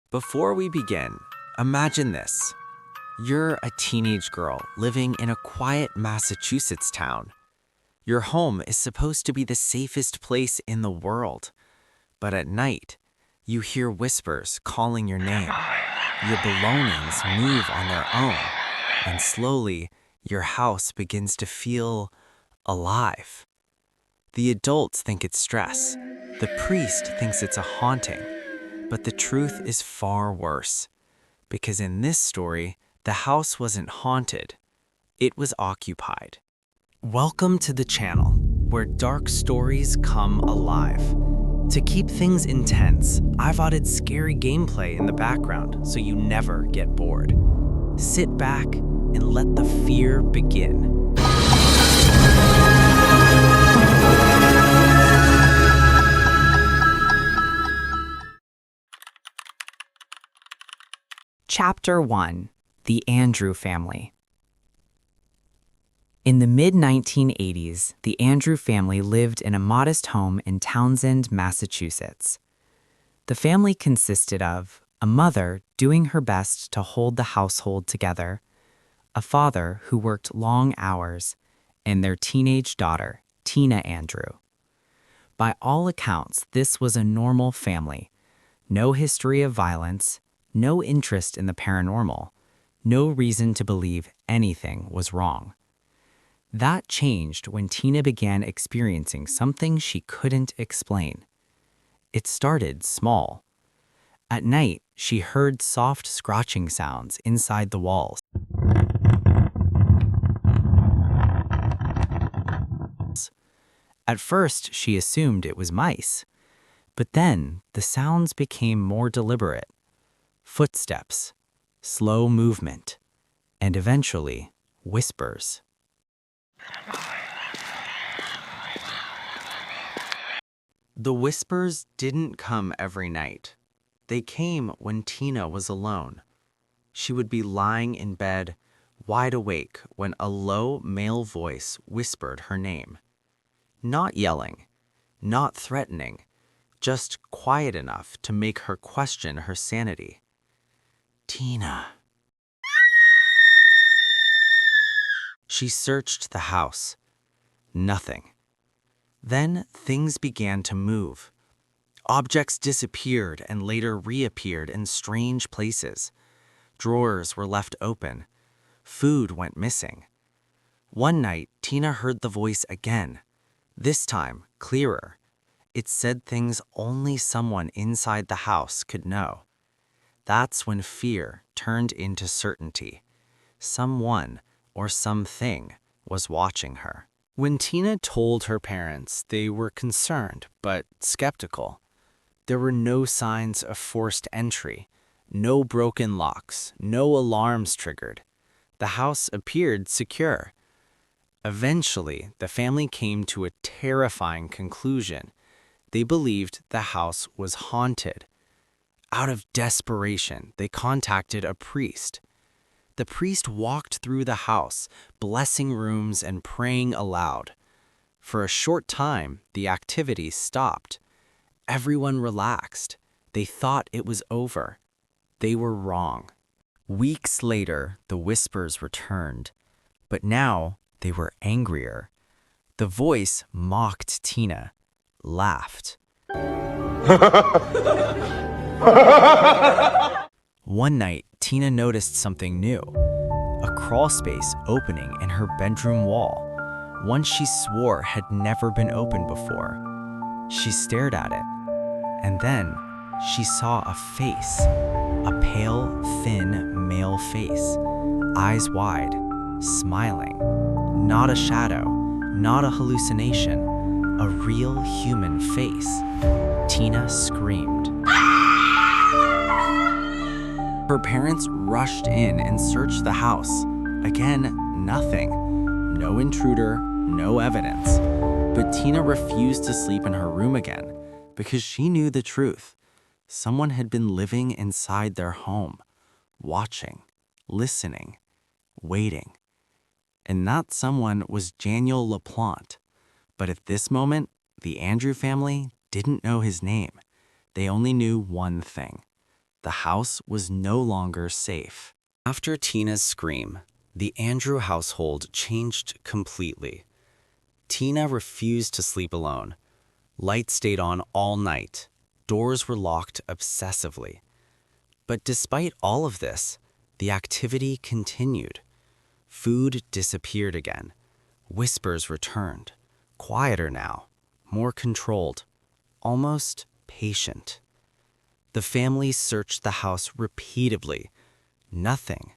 Before we begin, imagine this. You're a teenage girl living in a quiet Massachusetts town. Your home is supposed to be the safest place in the world. But at night, you hear whispers calling your name. Your belongings move on their own, and slowly, your house begins to feel alive. The adults think it's stress. The priest thinks it's a haunting. But the truth is far worse. Because in this story, the house wasn't haunted. It was occupied. Welcome to the channel, where dark stories come alive. To keep things intense, I've added scary gameplay in the background so you never get bored. Sit back and let the fear begin. Chapter 1: The Andrew Family. In the mid-1980s, the Andrew family lived in a modest home in Townsend, Massachusetts. The family consisted of a mother doing her best to hold the household together, a father who worked long hours, and their teenage daughter, Tina Andrew. By all accounts, this was a normal family. No history of violence, no interest in the paranormal, no reason to believe anything was wrong. That changed when Tina began experiencing something she couldn't explain. It started small. At night, she heard soft scratching sounds inside the walls. At first, she assumed it was mice, but then the sounds became more deliberate. Footsteps, slow movement, and eventually, whispers. The whispers didn't come every night. They came when Tina was alone. She would be lying in bed, wide awake, when a low male voice whispered her name. Not yelling, not threatening, just quiet enough to make her question her sanity. Tina. She searched the house. Nothing. Then things began to move. Objects disappeared and later reappeared in strange places. Drawers were left open. Food went missing. One night, Tina heard the voice again. This time, clearer. It said things only someone inside the house could know. That's when fear turned into certainty. Someone or something was watching her. When Tina told her parents, they were concerned but skeptical. There were no signs of forced entry, no broken locks, no alarms triggered. The house appeared secure. Eventually, the family came to a terrifying conclusion. They believed the house was haunted. Out of desperation, they contacted a priest. The priest walked through the house, blessing rooms and praying aloud. For a short time, the activity stopped. Everyone relaxed. They thought it was over. They were wrong. Weeks later, the whispers returned, but now they were angrier. The voice mocked Tina, laughed. One night, Tina noticed something new. A crawl space opening in her bedroom wall, one she swore had never been opened before. She stared at it, and then she saw a face, a pale, thin male face, eyes wide, smiling. Not a shadow, not a hallucination, a real human face. Tina screamed. Her parents rushed in and searched the house. Again, nothing. No intruder, no evidence. But Tina refused to sleep in her room again because she knew the truth. Someone had been living inside their home, watching, listening, waiting. And that someone was Daniel LaPlante. But at this moment, the Andrew family didn't know his name. They only knew one thing. The house was no longer safe. After Tina's scream, the Andrew household changed completely. Tina refused to sleep alone. Lights stayed on all night. Doors were locked obsessively. But despite all of this, the activity continued. Food disappeared again. Whispers returned. Quieter now, more controlled, almost patient. The family searched the house repeatedly. Nothing.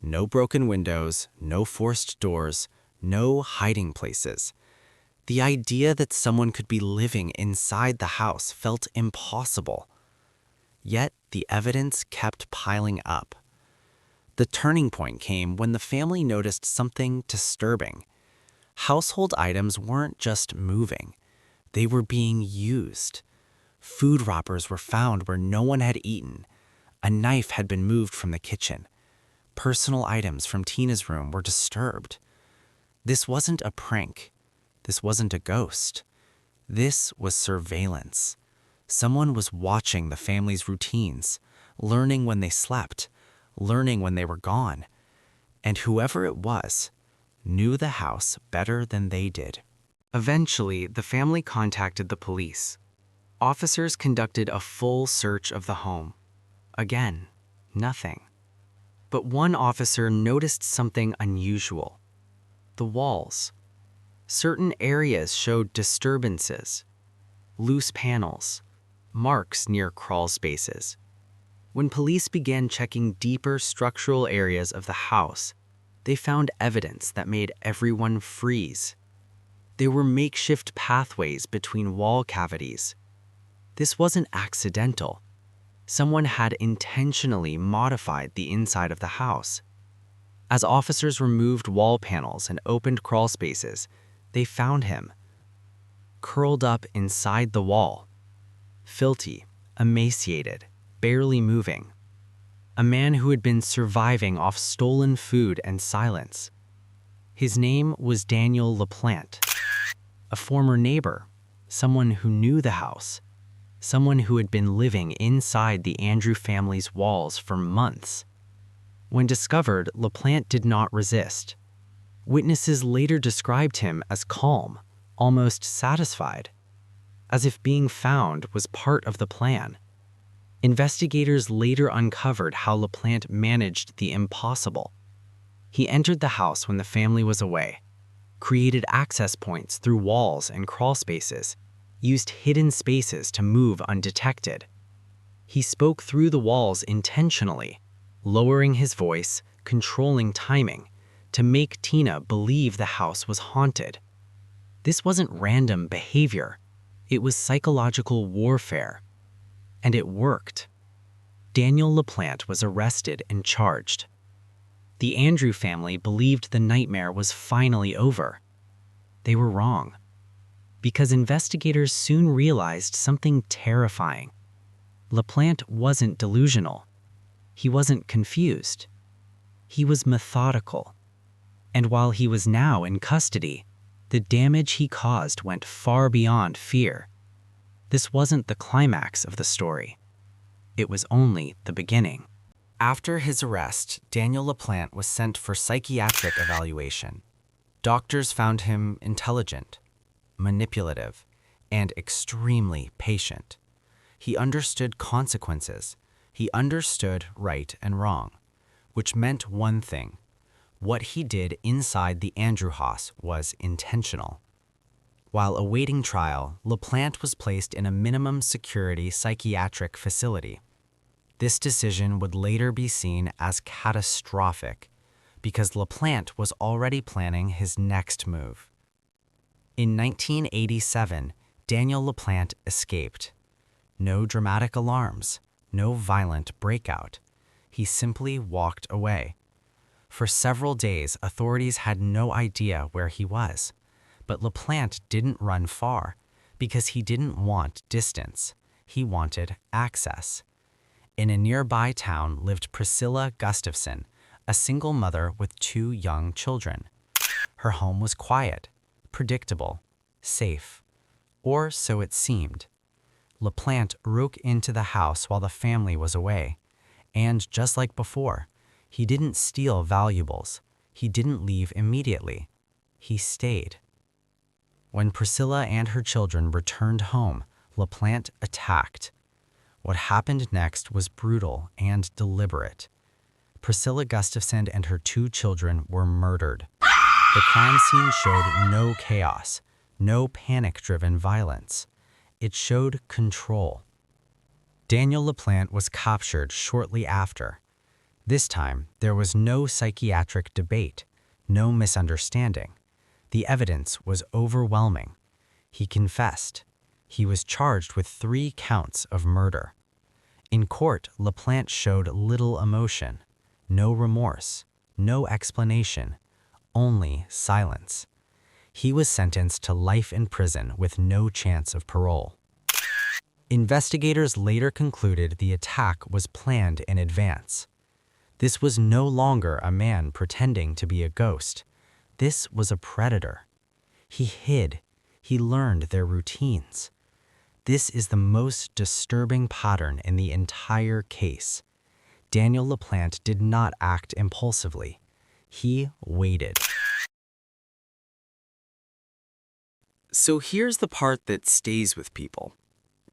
No broken windows, no forced doors, no hiding places. The idea that someone could be living inside the house felt impossible. Yet the evidence kept piling up. The turning point came when the family noticed something disturbing. Household items weren't just moving, they were being used. Food wrappers were found where no one had eaten. A knife had been moved from the kitchen. Personal items from Tina's room were disturbed. This wasn't a prank. This wasn't a ghost. This was surveillance. Someone was watching the family's routines, learning when they slept, learning when they were gone. And whoever it was knew the house better than they did. Eventually, the family contacted the police. Officers conducted a full search of the home. Again, nothing. But one officer noticed something unusual. The walls. Certain areas showed disturbances, loose panels, marks near crawl spaces. When police began checking deeper structural areas of the house, they found evidence that made everyone freeze. There were makeshift pathways between wall cavities. This wasn't accidental. Someone had intentionally modified the inside of the house. As officers removed wall panels and opened crawl spaces, they found him, curled up inside the wall, filthy, emaciated, barely moving. A man who had been surviving off stolen food and silence. His name was Daniel LaPlante, a former neighbor, someone who knew the house, someone who had been living inside the Andrew family's walls for months. When discovered, LaPlante did not resist. Witnesses later described him as calm, almost satisfied, as if being found was part of the plan. Investigators later uncovered how LaPlante managed the impossible. He entered the house when the family was away, created access points through walls and crawl spaces, used hidden spaces to move undetected. He spoke through the walls intentionally, lowering his voice, controlling timing, to make Tina believe the house was haunted. This wasn't random behavior. It was psychological warfare. And it worked. Daniel LaPlante was arrested and charged. The Andrew family believed the nightmare was finally over. They were wrong. Because investigators soon realized something terrifying. LaPlante wasn't delusional. He wasn't confused. He was methodical. And while he was now in custody, the damage he caused went far beyond fear. This wasn't the climax of the story. It was only the beginning. After his arrest, Daniel LaPlante was sent for psychiatric evaluation. Doctors found him intelligent, manipulative, and extremely patient. He understood consequences. He understood right and wrong, which meant one thing. What he did inside the Andrew house was intentional. While awaiting trial, LaPlante was placed in a minimum security psychiatric facility. This decision would later be seen as catastrophic because LaPlante was already planning his next move. In 1987, Daniel LaPlante escaped. No dramatic alarms, no violent breakout. He simply walked away. For several days, authorities had no idea where he was. But LaPlante didn't run far because he didn't want distance. He wanted access. In a nearby town lived Priscilla Gustafson, a single mother with 2 young children. Her home was quiet, predictable, safe, or so it seemed. LaPlante broke into the house while the family was away. And just like before, he didn't steal valuables. He didn't leave immediately. He stayed. When Priscilla and her children returned home, LaPlante attacked. What happened next was brutal and deliberate. Priscilla Gustafson and her 2 children were murdered. The crime scene showed no chaos, no panic-driven violence. It showed control. Daniel LaPlante was captured shortly after. This time, there was no psychiatric debate, no misunderstanding. The evidence was overwhelming. He confessed. He was charged with 3 counts of murder. In court, LaPlante showed little emotion, no remorse, no explanation, only silence. He was sentenced to life in prison with no chance of parole. Investigators later concluded the attack was planned in advance. This was no longer a man pretending to be a ghost. This was a predator. He hid. He learned their routines. This is the most disturbing pattern in the entire case. Daniel LaPlante did not act impulsively. He waited. So here's the part that stays with people.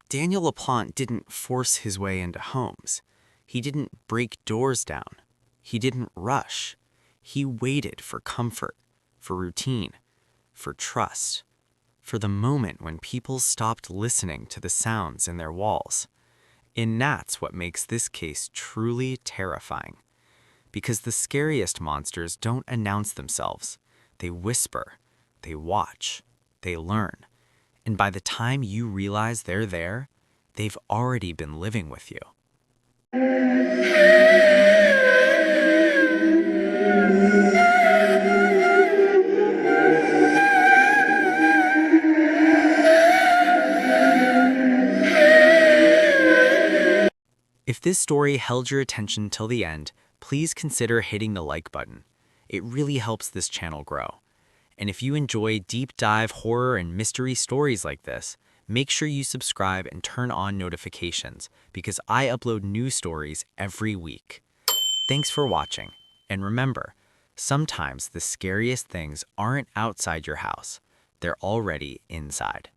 Daniel LaPlante didn't force his way into homes. He didn't break doors down. He didn't rush. He waited for comfort, for routine, for trust, for the moment when people stopped listening to the sounds in their walls. And that's what makes this case truly terrifying. Because the scariest monsters don't announce themselves. They whisper, they watch, they learn. And by the time you realize they're there, they've already been living with you. If this story held your attention till the end, please consider hitting the like button. It really helps this channel grow. And if you enjoy deep dive horror and mystery stories like this, make sure you subscribe and turn on notifications because I upload new stories every week. Thanks for watching. And remember, sometimes the scariest things aren't outside your house. They're already inside.